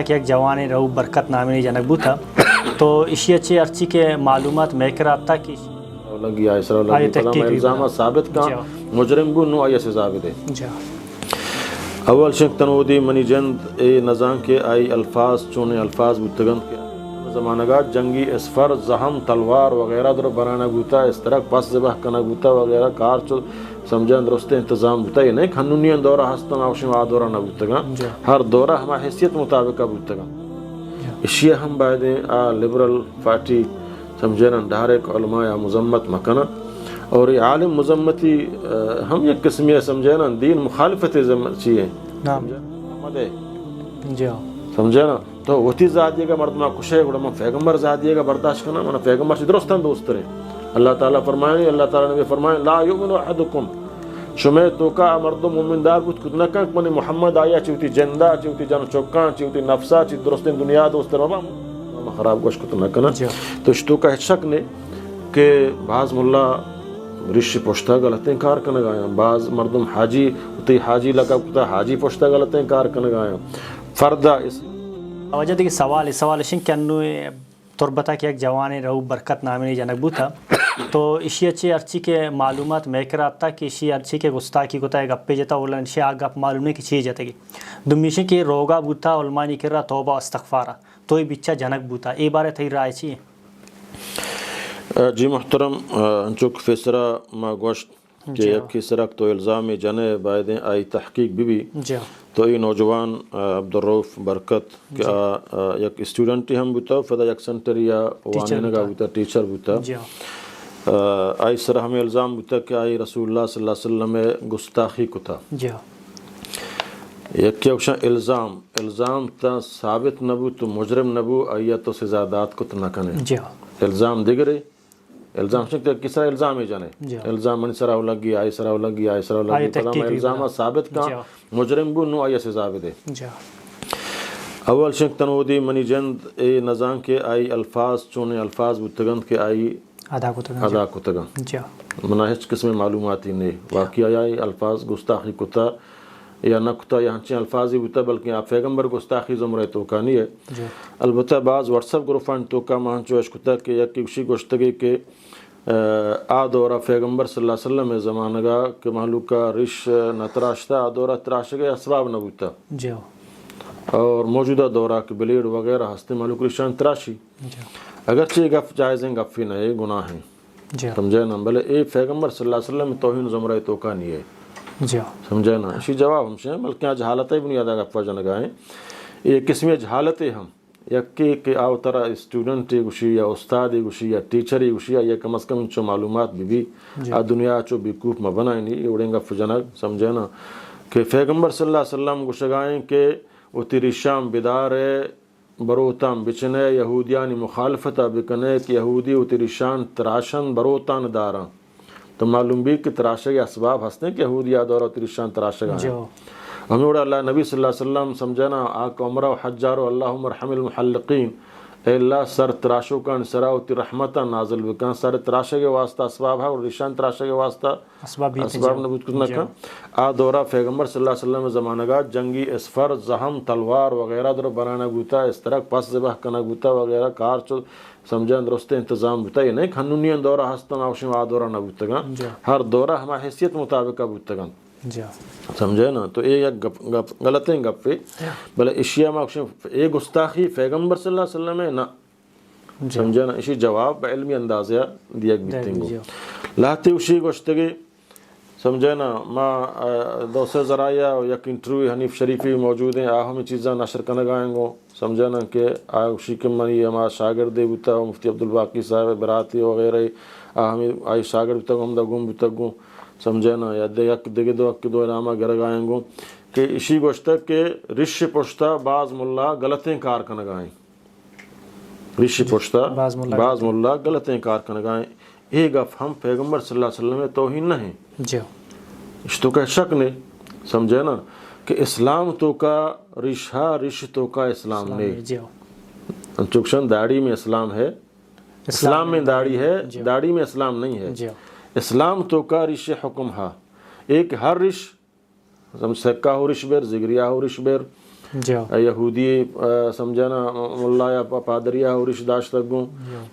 کہ ایک جوان رو برکت نامی جنک بو تھا تو اسی اچھی ارچی کے معلومات میں کرابتا کی لگی آئسر لگی کلام الزامات ثابت کا مجرم بو نو آئی سزا دے اول شک تنودی منی جند اے نظام کے آئی الفاظ چونے الفاظ بتگن کے زمانگا جنگی اسفر زہم تلوار وغیرہ در برانا گوتا اس طرح پس ذبح کنا گوتا وغیرہ کار چو سمجھن درست انتظام بوتا یہ نہیں کھنونین دورہ ہستن آوشن آ دورہ نبوتگا ہر دورہ ہما حیثیت مطابقہ بوتگا اشیاء ہم باید لبرل پارٹی سمجھن ڈھارک علماء یا مذمت مکنا اور یہ عالم مذمتی ہم یک قسمی سمجھنا دین مخالفت چیئے سمجھنا تو وہتی ذاتیے کا مردمہ کشے گوڑا من پیغمبر ذاتیے کا برداشت کرنا من پیغمبر سے درستان دوست رہے اللہ تعالیٰ فرمائیں اللہ تعالیٰ نے فرمائیں لا یؤمن احدکم شمی توکا مردم مومن دار بود کتنا کنک منی محمد آیا چیوتی جندہ چیوتی جان چوکان چیوتی نفسا چیوتی درستین دنیا دوست رہا خراب گوش کتنا کنا تو اشتو کا شک نے کہ بعض ملا رشی پوشتا غلطیں کار کنگ آیا بعض مردم حاجی اتی حاجی لگا کتا حاجی پوشتا غلطیں کار کنگ آیا فردہ اس وجہ دیکھ سوال شن کہ انو تربتا کہ ایک جوان رو برکت نامی جنک بو تھا تو اسی اچھی ارچی کے معلومات میں کرابتا کہ اسی ارچی کے گستاخی کوتا ہے گپے جتا اولا انشی آگ گپ معلوم نہیں کہ چیز جاتے گی دمیشن کی روگا بوتا علمانی کر رہا توبہ استغفارا تو یہ بچہ جنک بوتا ای بارے تھی رائے چیئے جی محترم انچوک فیسرہ ما گوشت کہ یک سرک تو الزام جنے بائدیں آئی تحقیق بھی تو یہ نوجوان عبدالرؤف برکت کہ یک اسٹوڈنٹ ہم بوتا فدا یک سنٹر یا وانی نگا بوتا ٹیچر بوتا آئی سرہ ہمیں الزام بوتا کہ آئی رسول اللہ صلی اللہ علیہ وسلم گستاخی کتا یک کیا الزام تا ثابت نبو تو مجرم نبو آئی تو سزادات کت نہ کنے الزام دیگرے الزام شکتے کس طرح الزام ہی جانے الزام من سراؤ لگی آئی سراؤ لگی آئی سراؤ لگی کلام الزامات ثابت کا مجرم بو نو آئی سزا دے اول شک تنودی منی جند اے نظام کے آئی الفاظ چونے الفاظ بتگند کے آئی ادا کتگن مناہج قسم معلوماتی نہیں واقعی آئی الفاظ گستاخی کتا یا نہ کتا یا ہنچیں الفاظی ہوتا بلکہ آپ پیغمبر گستاخی زمرہ توکا نہیں ہے البتہ بعض واٹس اپ گروپان توکا مہنچو اشکتا کہ یا کسی گوشتگی کہ آ دورہ پیغمبر صلی اللہ علیہ وسلم زمانگا کہ محلوکا رش نتراشتا آ دورہ تراشگے اسباب نبوتا اور موجودہ دورہ کہ بلیڈ وغیرہ ہستے محلوک رشان تراشی اگرچہ گف جائزیں گفی نہیں گناہ ہیں سمجھے نا بلے اے پیغمبر صلی اللہ علیہ وسلم توہین زمرہ توکا نہیں ہے سمجھے نا اسی جواب ہم سے بلکہ آج حالتیں بنیادہ گفا جنگائیں یہ قسمی جہالتیں ہم یکی کہ آو طرح اسٹوڈنٹ گوشی یا استاد گوشی یا ٹیچر گوشی یا کم از کم انچو معلومات بھی دنیا چو بیکوف میں بنائیں نہیں یہ اڑیں گا فجنگ سمجھے نا کہ پیغمبر صلی اللہ علیہ وسلم گوشگائیں کہ وہ تیری شام بدار بروتان بچنے یہودیانی مخالفتہ بکنے کہ یہودی و تیری شان تراشن بروتان داراں تو معلوم بھی کہ تراشے کے اسباب ہستے ہیں کہ یہودی آدورہ تیری شان تراشے گا ہیں ہمیں اڑا اللہ نبی صلی اللہ علیہ وسلم سمجھنا آقا عمرہ و حجارو اللہم ارحم المحلقین اے اللہ سر تراشو کان سراؤتی رحمتا نازل بکان سر تراشے کے واسطہ اسباب ہے اور رشان تراشے کے واسطہ اسباب نبوت کتنا کھا آ دورہ پیغمبر صلی اللہ علیہ وسلم زمانگا جنگی اسفر زہم تلوار وغیرہ در برانا گوتا اس طرح پس ذبح کنا گوتا وغیرہ کار چو سمجھن درست انتظام بوتا یہ نہیں کھنونین دورہ ہستن آوشن آ دورہ نبوتگا ہر دورہ ہما حیثیت مطابقہ بوتگا سمجھے نا تو یہ غلطیں گپے بلے اشیاء میں یہ گستاخی پیغمبر صلی اللہ علیہ وسلم ہے نا سمجھے نا اسی جواب علمی اندازہ دیا بیتیں گو لاتی اسی گوشتگی سمجھے نا ما دوسرے ذرائع یک انٹروی حنیف شریفی موجود ہیں آہمی چیزاں نشر کنگائیں گو سمجھے نا کہ آہمی کم منی ہما شاگردے بوتا مفتی عبدالباقی صاحب براتی وغیرہ آہمی آئی شاگرد بوتا گو ہم دا گم بوتا گو سمجھے نا یا دیگے دو اکی دو نامہ گرگائیں گو کہ اسی گوشتا کہ رش پوشتا بعض ملا غلطیں کار کنگائیں رش پوشتا بعض ملا غلطیں کار کنگائیں ایک گف ہم پیغمبر صلی اللہ علیہ وسلم توہین نہیں اس تو کا شک نہیں سمجھے نا کہ اسلام تو کا رش تو کا اسلام نہیں چکشن داڑھی میں اسلام ہے اسلام میں داڑھی ہے داڑھی میں اسلام نہیں ہے اسلام تو کا رش حکم ہا ایک ہر رش سکہ ہو رش بیر زگریہ ہو رش بیر یہودی سمجھنا ملا یا پادریا اور رش داشت گوں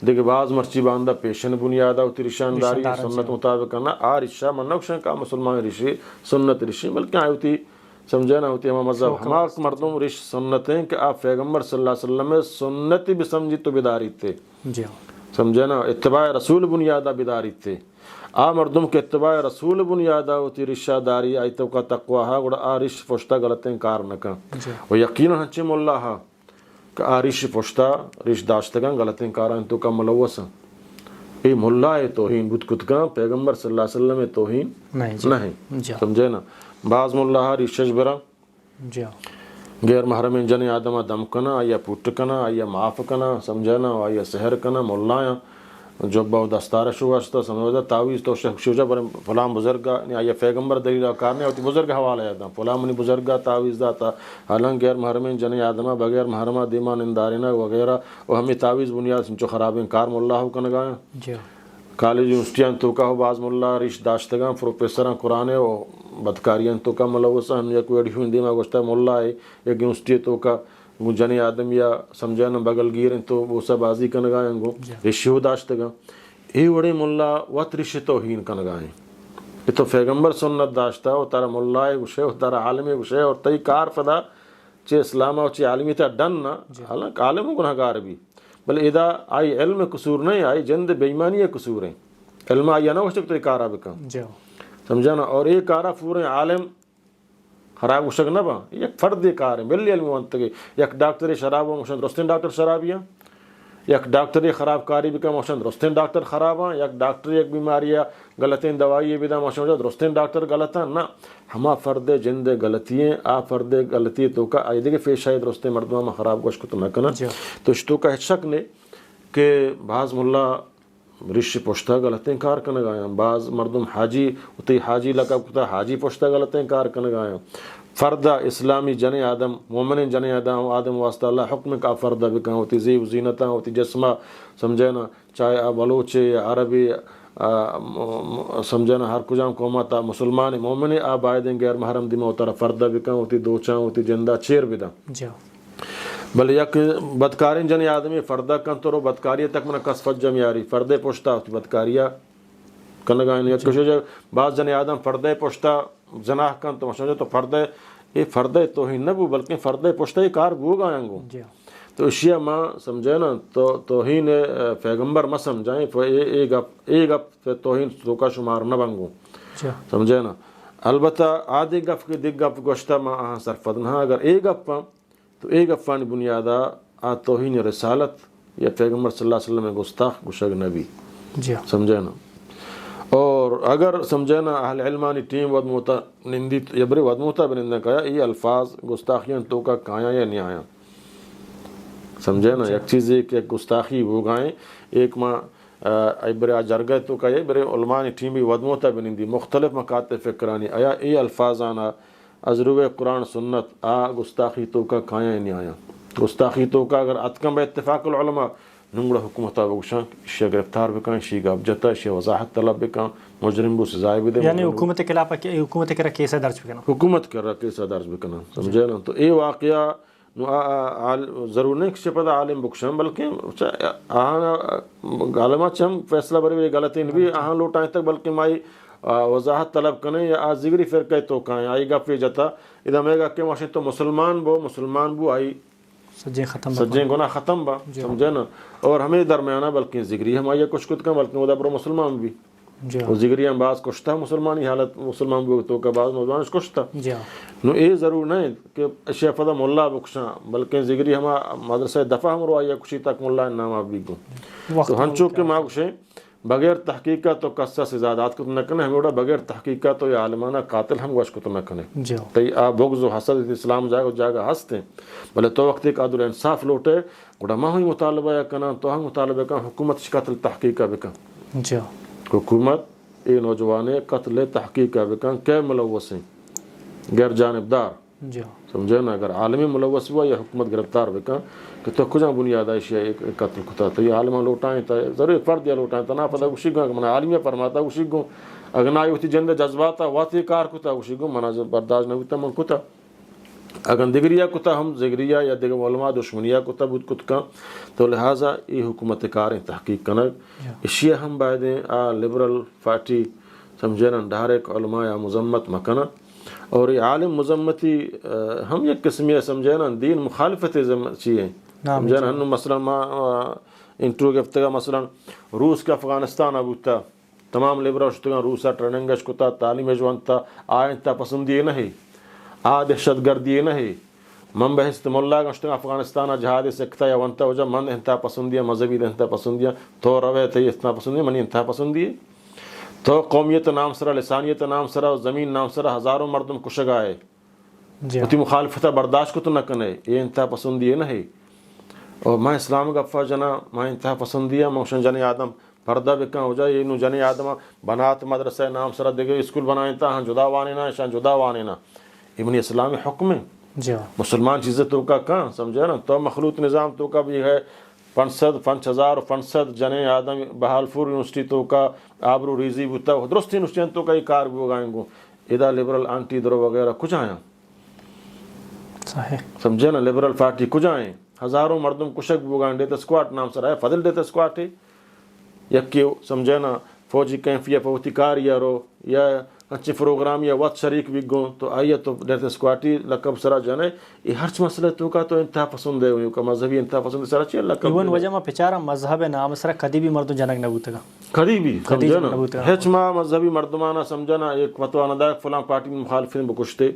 دیکھ بعض مرچی باندھا پیشن بنیادہ ہوتی رشان داری سنت مطابق کرنا آ رشا منوشن کا مسلمان رشی سنت رشی بلکہ آئی ہوتی سمجھنا ہوتی ہمارا مذہب ہمارا مردم رش سنتیں کہ آپ پیغمبر صلی اللہ علیہ وسلم سنتی بھی سمجھی تو بیداری تھے سمجھنا اتباع رسول بنیادہ بیداری تھے آ مردم کے اتباع رسول بنیادہ ہوتی رشہ داری آئی تو کا تقوی ہا گوڑا آ رش پوشتا غلطیں کار نکا و یقینا ہنچے مولا ہا کہ آ رش پوشتا رش داشتگاں غلطیں کاران تو کا ملوثا ای مولا توہین بود کتگاں پیغمبر صلی اللہ علیہ وسلم توہین نہیں سمجھے نا بعض مولا ہا رشش برا غیر محرم جن آدم دم کنا آیا پوٹ کنا آیا معاف کنا سمجھنا آیا سحر کنا مولا جو بہت دستار شواشتا سمجھا تعویذ تو شوجا پر فلاں بزرگا آیا پیغمبر دلیل کارنے ہوتی بزرگ حوالہ یادا فلاں منی بزرگا تعویذ داتا حالانکہ غیر محرم جن آدم بغیر محرمہ دیمان اندارنا وغیرہ وہ ہمیں تعویذ بنیاد سمجھو خرابیں کار مولا ہو کنگایا کالج یونیورسٹیاں تو کا بعض مولا رش داشتگاں پروفیسراں قرآن و بدکاریاں تو کا ملوثا ہم یا کوئی اڑی ہوئی دیما گوشتا مولا ہے ایک یونیورسٹی تو کا جن آدم یا سمجھنا بغل گیریں تو وہ سب بازی کنگائیں گو رشیو داشتگاں ای وڑے مولا وط رش توہین کنگائیں یہ تو پیغمبر سنت داشتا و تارا مولا گوشے و تارا عالم گوشے اور تی کار فدا چے اسلام و چے عالمی تا ڈن نا حالانکہ عالم و گناہگار بھی بل ادا آئی علم قصور نہیں آئی جند بیمانی قصور ہیں علم آئی نہ وشک تو یہ کارا بکا سمجھانا اور یہ کارا پورے عالم خراب وشک نہ با یک فرد کار ہے ملی علم وانتگی یک ڈاکٹر شراب موشن درستین ڈاکٹر شرابیاں یک ڈاکٹر خراب کاری بکا موشن درستین ڈاکٹر خراباں یک ڈاکٹر یک بیماریاں غلطین دوائی بھی دا موشن درستین ڈاکٹر غلطاں نہ ہما فرد جند غلطییں آ فرد غلطی تو کا آئی دیکھے فیش شاید درستین مردمہ میں خراب گوش کو تو نہ کنا تو اشتو کا شک نے کہ بعض ملا رش پوشتا غلطیں کار کنگایاں بعض مردم حاجی اتی حاجی لقب کتا حاجی پوشتا غلطیں کار کنگایاں فردہ اسلامی جن آدم مومن جن آدم واسطہ اللہ حکم کا فردہ بکاں ہوتی زیب زینتاں ہوتی جسمہ سمجھنا چاہے بلوچ یا عربی سمجھنا ہر کجام قومتا مسلمان مومن آبائدیں غیر محرم دیما ہوتا فردہ بکاں ہوتی دوچاں ہوتی جندہ چیر بدا بل یک بدکارین جن آدمی فردہ کن تو رو بدکاریہ تک منہ کس فجم یاری فردے پوشتا ہوتی بدکاریہ کنگائن یک کشو جائے بعض جن آدم فردے پوشتا جناح کن تو مشاہدہ تو فردے یہ فردے توہین نہ بو بلکہ فردے پوشتا ہی کار بو گائیں گو تو اشیاء ماں سمجھے نا تو توہین پیغمبر ماں سمجھائیں ایک گپ توہین تو کا شمار نہ بنگو سمجھے نا البتہ آدھی گپ کی دیکھ گپ گوشتا ماں آہاں سرفت نہ اگر ایک گپ تو ایک گفانی بنیادہ آ توہین رسالت یا پیغمبر صلی اللہ علیہ وسلم گستاخ گشگ نبی سمجھے نا اور اگر سمجھے نا اہل علمانی ٹیم ودموتا نندی یبری ودموتا بنندہ کہا یہ الفاظ گستاخیاں تو کا کھایا یا نہیں آیا سمجھے نا ایک چیز ہے کہ گستاخی وہ گائیں ایک ماں برے جرگہ تو کا یہ برے علمانی ٹیم بھی ودموتا بنندی مختلف مکاتب فکرانی آیا یہ الفاظ آنا ازروع قرآن سنت آ گستاخی تو کا کھایا ہی نہیں آیا گستاخی تو کا اگر اتکم بے اتفاق العلماء ننگڑا حکومتہ بگشاں اشیاء گرفتار بکاں اشیاء گابجتا اشیاء وضاحت طلب بکاں مجرم بو سزائے بھی دے یعنی حکومت کے علاقہ حکومت کرا کیسا درج بکنا حکومت کرا کیسا درج بکنا سمجھے نا تو اے واقعہ ضرور نہیں کسی پتہ عالم بکشاں بلکہ عالمات چم فیصلہ بری غلطی بھی آہاں لوٹائیں تک بلکہ مائی وضاحت طلب کریں یا آزگری فرقہ تو کہیں آئی گا پی جاتا ادھا میں گا کہ واشن تو مسلمان بو آئی سجیں گناہ ختم با سمجھے نا اور ہمیں درمیانہ بلکہ زگری ہم آئیے کچھ کت کن بلکہ وہ برو مسلمان بھی وہ زگری ہم بعض کشتا مسلمانی حالت مسلمان بھی تو کا بعض مسلمان کشتا نو اے ضرور نہیں کہ اشیاء فضا مولا بکشاں بلکہ زگری ہم مدرسہ دفع ہم رو آئیے کچھی تک مولا نام آپ بھی گو تو ہنچو کے ماں کشیں بغیر تحقیقات تو قصہ سزادات کو تو نہ کنے ہمیں اوڑا بغیر تحقیقات تو یا عالمانہ قاتل ہم گوش کو تو نہ کنے تی آپ بغض و حسد اسلام جاگا ہستے بلے تو وقت ایک عدل انصاف لوٹے اوڑا ماں ہوئی مطالبہ یا کنا تو ہم مطالبہ کنا حکومت قتل تحقیقہ بکن حکومت اے نوجوانے قتل تحقیقہ بکن کہ ملوث ہیں غیر جانبدار سمجھے نا اگر عالمی ملوث ہوا یا حکومت گرفتار بکن کہ تو کجا بنیادہ اشیاء ایک قتل کتا تو یہ عالمہ لوٹائیں تا ضرور فرد یا لوٹائیں تا نا پتہ گوشی گا منا عالمیہ فرماتا گوشی گو اگر نہ ہوتی جند جذباتا واتی کار کتا گوشی گو منا برداشت نہ ہوتا من کتا اگر دیگریا کتا ہم زگریا یا دیگر علماء دشمنیا کتا بود کت کا تو لہٰذا یہ حکومت کاریں تحقیق کنگ اشیاء ہم باید لبرل پارٹی سمجھنا ڈائریکٹ علماء یا مذمت مکنا اور یہ عالم مذمتی ہم یک قسمیہ سمجھنا دین مخالفت چیئیں سمجھنا ہم مثلا ما انٹرو گفتگا مثلا روس کا افغانستان ابوتا تمام لبرل شتگا روسا ٹریننگش کتا تعلیم جوانتا آئنتا پسندی نہیں دہشت گردی نہیں من بحث ملا گشتگا افغانستان جہاد سکتا یا ونتا وجہ من انتہا پسندیہ مذہبی انتہا پسندیہ تو روے تھی اتنا پسندیہ منی انتہا پسندیہ تو قومیت نام سرا لسانیت نام سرا زمین نام سرا ہزاروں مردم کشگ آئے اتی مخالفتہ برداشت کو تو نہ کنے یہ انتہا پسندیہ نہیں اور میں اسلام گفا جنا میں انتہا پسندیہ موشن جنی آدم پردہ بکن ہو جائے یہ جنی آدم بنات مدرسہ نام سرا دیگر اسکول بنائیں تا ہاں جدا وانینا شان جدا وانینا یہ منی اسلامی حکم ہے مسلمان چیزیں تو کا کہاں سمجھے نا تو مخلوط نظام تو کا بھی ہے 5,000 جنے آدم بہالپور یونیورسٹی تو کا آبرو ریزی بوتا درست یونیورسٹی تو کا یہ کار بھی ہوگائیں گو ادا لبرل آنٹی درو وغیرہ کچھ آیا سمجھے نا لبرل پارٹی کچھ آئیں ہزاروں مردم کشک بھی ہوگائیں دیتا سکواٹ نام سر ہے فضل دیتا سکواٹ ہے یکی سمجھے نا فوجی کیفیہ فوتی کار یا رو یا اچھے پروگرام یا وقت شریک بھی گوں تو آئیے تو دیتے سکواٹی لقب سرا جانے یہ ہر مسئلہ تو کا تو انتہا پسند ہے کا مذہبی انتہا پسند ہے سرا چیئے لقب ایون وجہ ما پچارا مذہب نام سرا کدی بھی مردم جنگ نبوتا گا کدی بھی سمجھنا ہیچ ما مذہبی مردمانہ سمجھنا ایک فتوہ ندائق فلان پارٹی مخالفین بکشتے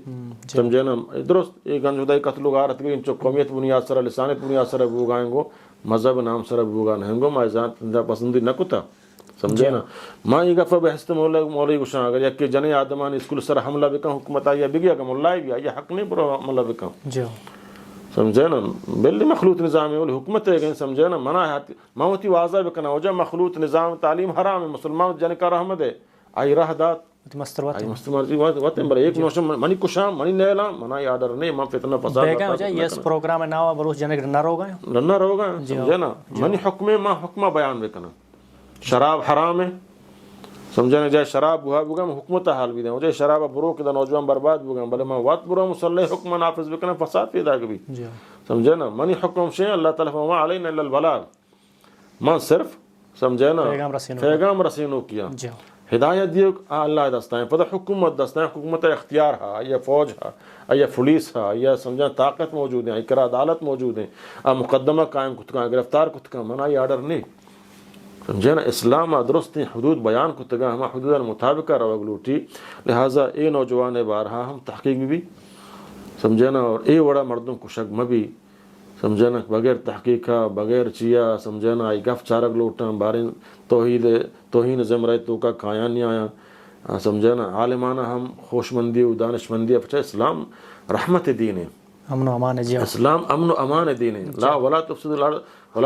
سمجھنا درست ایک گنجودائی قتل غارت گئی انچو قومیت بنیاد سرا لسانیت بنیاد سرا بوگائیں گو مذہب نام سرا بوگا نہیں گو ما ذات انتہا پسندی نکتا سمجھے نا ماں یہ گفہ بحث مولوی گشان اگر یک جنے آدمان اسکول سر حملہ بکن حکومت آیا بگیا کہ مولائی بھی آیا حق نہیں پر حملہ بکن سمجھے نا بلی مخلوط نظام ہے ولی حکومت ہے گئے سمجھے نا منع ہے موتی واضح بکنا ہو جا مخلوط نظام تعلیم حرام ہے مسلمان جنے کا رحمت ہے آئی راہ دات آئی مستمر واتن برای ایک نوشم منی کشام منی نیلا منای آڈر نہیں من فتنہ فساد بیگا ہو جائے یس پروگرام ناوا بروس جنے رنہ رو گئے سمجھے نا منی حکمے ما حکمہ بیان بکنا شراب حرام ہے سمجھنے جائے شراب بہا بگم حکومت حال بھی دیں جائے شراب برو کے دا نوجوان برباد بگم بلے میں وات برو مسلح حکم نافذ بکنا فساد پیدا کبھی سمجھے نا منی حکم شیں اللہ تعالیٰ فما علینا اللہ البلاغ من صرف سمجھے نا پیغام رسینو کیا ہدایت دیو اللہ دستائیں پتہ حکومت دستائیں حکومت اختیار ہا یا فوج ہا یا پولیس ہا یا سمجھنا طاقت موجود ہیں اقرا عدالت موجود ہیں مقدمہ قائم کتکاں گرفتار کتکاں منائی آرڈر نہیں سمجھے نا اسلام درست حدود بیان کو تگا ہما حدود مطابقہ روگ لوٹی لہٰذا اے نوجوان بارہا ہم تحقیق بھی سمجھے نا اور اے وڑا مردم کو شک بھی سمجھے نا بغیر تحقیقہ بغیر چیا سمجھے نا ای گف چارک لوٹاں بارین توہین زمرہ تو کا قایان نہیں آیا سمجھے نا عالمانہ ہم خوشمندی و دانشمندی اپچا اسلام رحمت دین ہے امن و امان ہے اسلام امن و امان دین ہے لا ولا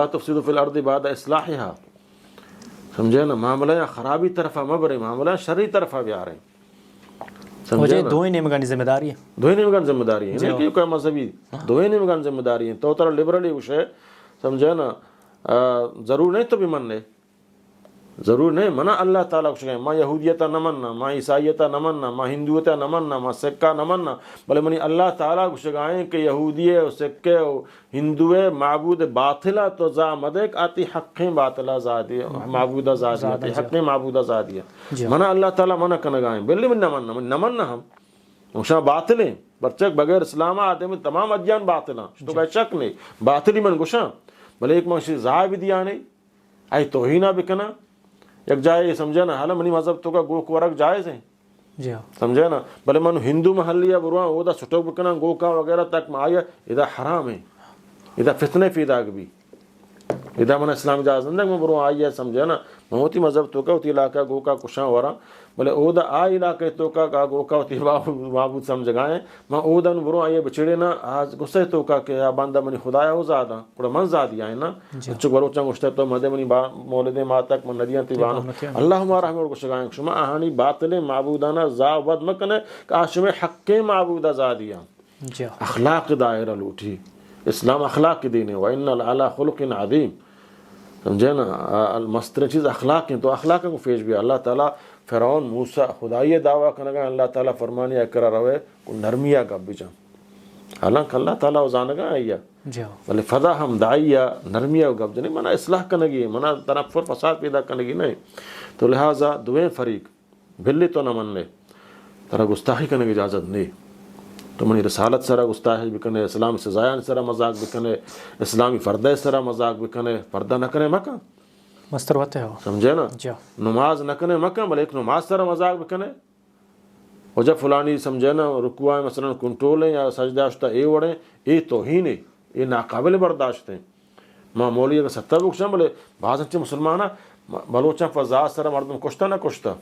تفسدوا فی الارض بعد اصلاحها سمجھے نا معاملہ خرابی طرفہ مبرے معاملہ شرعی طرفہ بھی آ رہے ہیں مجھے دوئی نیمگانی ذمہ داری ہے دوئی نیمگان ذمہ داری ہے نہیں کہ کوئی مذہبی دوئی نیمگان ذمہ داری ہے تو طرح لبرلی کچھ ہے سمجھے نا ضرور نہیں تو بھی مننے ضرور نہیں منع اللہ تعالیٰ کچھ کہیں ماں یہودیتا نہ مننا ماں عیسائیتا نہ مننا ماں ہندویتا نہ مننا ماں سکہ نہ مننا بلے منی اللہ تعالیٰ کچھ کہیں کہ یہودیے و سکے و ہندوے معبود باطلہ تو زامدک آتی حقیں باطلہ زادی معبودہ زادی آتی حقیں معبودہ زادی منع اللہ تعالیٰ منع کنگائیں بلی من نہ مننا ہم مشاہ باطلیں برچک بغیر اسلام آتے میں تمام ادیان باطلہ تو کہا شک نہیں باطلی من گشاں بلے ایک منشی زائے بھی دیا نہیں آئی توہینہ بکنا یک جائے سمجھے نا حالا منی مذہب تو کا گو کو ورک جائز ہیں سمجھے نا بلے منو ہندو محلیہ بروان او دا سٹوک بکنا گو کا وغیرہ تک میں آیا ادا حرام ہے ادا فتنے فیدا بھی ادا من اسلام اجازت نہیں میں بروان آیا سمجھے نا ہوتی مذہب تو کا ہوتی علاقہ گو کا کشاں ورا بلے او دا آئی علاقہ تو کا گو کا ہوتی معبود سمجھ گائیں میں او دا برو آئیے بچڑے نا آج گسے تو کا کہ باندہ منی خدایا ہو زادہ کڑا من زادی آئے نا چک برو چنگ اشتے تو مدے منی مولد ماتک من ندیاں تیوانو اللہ ہمارا ہمیں اور کچھ گائیں شما آہانی باطل معبودانا زا ود مکنے کہ آشم حق معبودہ زادیاں اخلاق دائرہ لوٹی اسلام اخلاق کی دین ہے وَإِنَّ الْعَلَى خُلُقٍ عَظِيمٍ سمجھے نا المستر چیز اخلاق ہیں تو اخلاق کو فیش بھی اللہ تعالیٰ فرعون موسیٰ خدای دعویٰ کرنے گا اللہ تعالیٰ فرمانی اکرہ روے کو نرمیہ کا بجا حالانکہ اللہ تعالیٰ وزانگا آیا جی بلے فضا ہم دعیا نرمیہ گب جنے منا اصلاح کنگی منا تنفر فساد پیدا کنگی نہیں. تو لہٰذا دویں فریق بھلی تو نہ مننے ترا گستاخی کرنے کی اجازت نہیں. تو منی رسالت سرا گستاخی بکنے، اسلامی سزایان سرا مذاق بکنے، اسلامی فردہ سرا مذاق بکنے، پردہ نہ کرے مکہ مستر ہوتے ہو سمجھے نا، جی نماز نہ کرے مکہ بلے ایک نماز سرا مذاق بکنے. اور جب فلانی سمجھے نا رکوع مثلا کنٹرول ہیں یا سجدہ اشتا اے وڑیں اے توہین ہے، یہ ناقابل برداشت ہیں. ماں مولی اگر ستہ بکشن بلے بعض اچھے مسلمانہ بلوچاں فضا سرا مردم کشتا نہ کشتا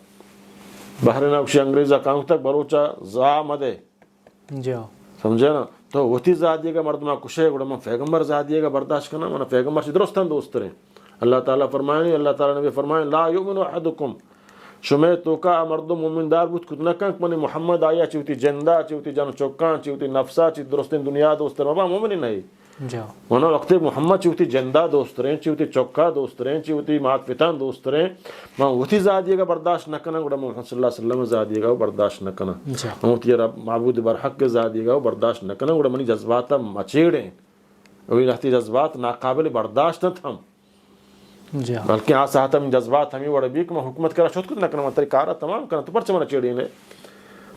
بحر نقشی انگریزہ کام تک بلوچا زا مدے جی سمجھے نا. تو وتی زادیے کا مردمہ کشے گوڑا من پیغمبر زادیے کا برداشت کرنا من پیغمبر سے درستان دوست رہیں. اللہ تعالیٰ فرمائیں، اللہ تعالیٰ نبی فرمائیں لا یؤمن احدکم شمے توکا مردم مومن دار بود کتنا کنک من محمد آیا چیوتی جندہ چیوتی جان چوکان چیوتی نفسا چیوتی درستین دنیا دوست رہیں بابا مومن نہیں. جی ونا وقت محمد چیوتی جندہ دوست رہیں چیوتی چوکا دوست رہیں چیوتی مات پتان دوست رہیں ماں وتی زادیے کا برداشت نہ کرنا گوڑا محمد صلی اللہ علیہ وسلم زادیے کا برداشت نہ کرنا موتی رب معبود برحق کے زادیے کا برداشت نہ کرنا گوڑا منی جذباتا مچیڑیں وہی رہتی جذبات ناقابل برداشت نہ تھم جی بلکہ آسا من جذبات ہمیں وڑا بھی کہ میں حکومت کرا شد کت نہ کرنا تری کارا تمام کرنا تو پرچہ منہ چیڑیں نے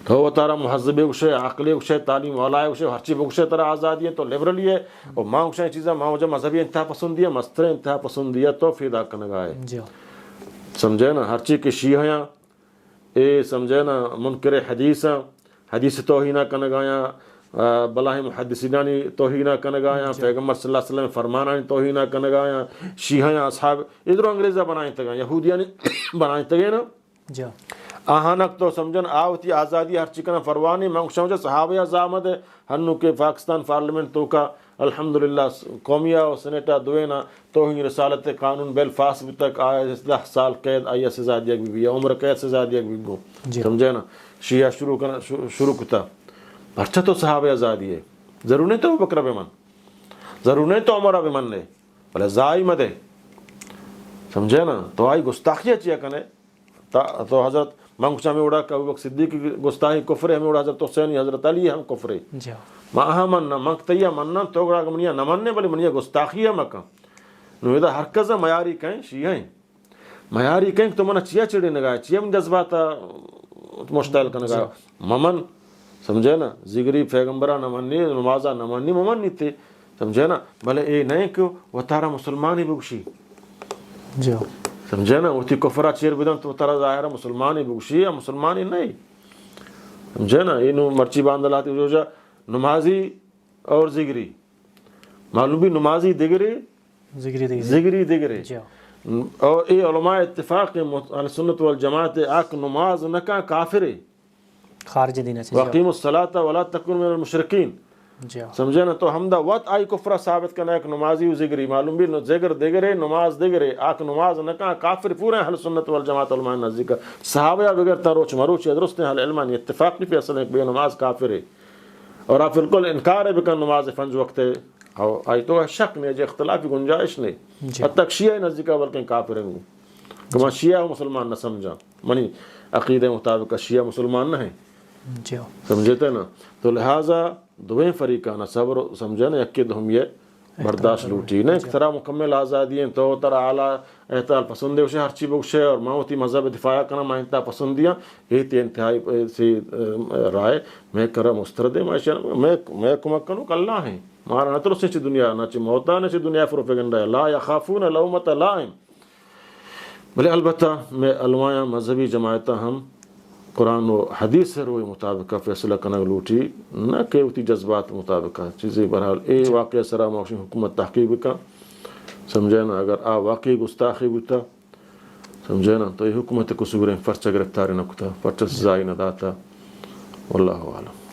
تو وہ تارا مہذب اگشے عقل اگشے تعلیم والا اگشے ہر چیز اگشے ترا آزادی ہے تو لیبرلی ہے اور ماں اگشے چیزیں ماں وجہ مذہبی انتہا پسندی ہے مستر انتہا پسندی ہے تو فیدا کنگائے جی سمجھے نا. ہر چیز کے شیعیاں اے سمجھے نا منکر حدیثاں حدیث توہینہ کنگایاں بلاہ محدثینانی توہینہ کنگایاں پیغمبر صلی اللہ علیہ وسلم فرمانانی توہینہ کنگایاں شیعیاں اصحاب ادھر انگریزہ بنائیں تگا یہودیانی بنائیں تگے نا جی آہانک تو سمجھن آوتی آزادی ہر چکن فروانی میں سمجھا صحابہ زامد ہنو کے پاکستان پارلیمنٹ تو کا الحمدللہ قومیہ و سینیٹا دوینا توہین رسالت قانون بیلفاسٹ بھی تک آیا 10 سال قید آیا سزا دیا بھی عمر قید سزا دیا بھی گو سمجھے نا. شیعہ شروع کتا اچھا تو صحابہ آزادی ہے ضرور نہیں تو بکر بمن ضرور نہیں تو عمرہ بمن لے بلے زائی مدے سمجھے نا. تو آئی گستاخیہ چیا کنے تو حضرت منگوشا میں اڑا کہ ابو بکر صدیق کی گستاخی کفر ہے ہمیں اڑا حضرت حسین حضرت علی ہم کفر ہے جی ماہا مننا منگتیا مننا تو گڑا کہ منیا نہ مننے بلی منیا گستاخی ہے مکہ نویدہ ہر کزا میاری کہیں شیعہ ہیں میاری کہیں تو منہ چیا چڑے نگایا چیا من جذباتا مشتعل کا نگایا ممن سمجھے نا زگری پیغمبرہ نہ مننی نمازہ نہ مننی ممن نہیں تھے سمجھے نا بھلے اے نہیں کہ وہ تارا مسلمان ہی بگشی جی سمجھے نا وہی کفرہ چیر بدن تو تارا ظاہرہ مسلمان ہی بگشی یا مسلمان ہی نہیں سمجھے نا یہ مرچی باندھلاتی جو جا نمازی اور زگری معلوم بھی نمازی دگری زگری دگری اور اے علماء اتفاق اہل سنت والجماعت آک نماز نکا کافر خارج دین سے وقیم الصلاۃ ولا تکن من المشرکین سمجھے نا. تو ہمدہ وقت آئی کفرہ ثابت کرنا ایک نمازی و زگری معلوم بھی زگر دگرے نماز دگرے آک نماز نکا کافر پورے اہل سنت والجماعت علماء نزدیک صحابہ بغیر تروچ مروچ درست اہل علمان اتفاق نہیں پہ اصل ایک بے نماز کافر ہے اور آپ بالکل انکار ہے بکن نماز فنج وقت ہے اور آئی تو شک نہیں جو اختلافی گنجائش نہیں حتی تک شیعہ نزدیکہ بلکہ کافر ہیں کہ میں شیعہ مسلمان نہ سمجھا منی عقیدہ مطابق شیعہ مسلمان نہ ہیں سمجھتے نا. تو لہٰذا دویں فریقانہ صبر سمجھے نا یکی ہم یہ برداشت لوٹی نہیں ایک طرح مکمل آزادی ہیں تو طرح اعلیٰ احتال پسندے اسے ہر چیز بکشے اور ماوتی مذہب دفاع کرنا میں انتہا پسندیاں یہ تی انتہائی سی رائے میں کرا مسترد میں کمک کنو کہ اللہ ہیں مارا نہ ترسے چی دنیا نہ چی موتا نہ چی دنیا پروپیگنڈا ہے لا یخافون لومت لائم. بلے البتہ میں علماء مذہبی جماعتہ ہم قرآن و حدیث سے روئے مطابقہ فیصلہ کنگ لوٹی نہ کہ ہوتی جذبات مطابقہ چیزیں بہرحال اے واقعہ سرا موشی حکومت تحقیق کا سمجھے نا اگر آ واقعی گستاخی بتا سمجھے نا تو یہ حکومت کو سوریں فرچہ گرفتاری نہ کتا فرچہ سزائی نہ داتا واللہ عالم.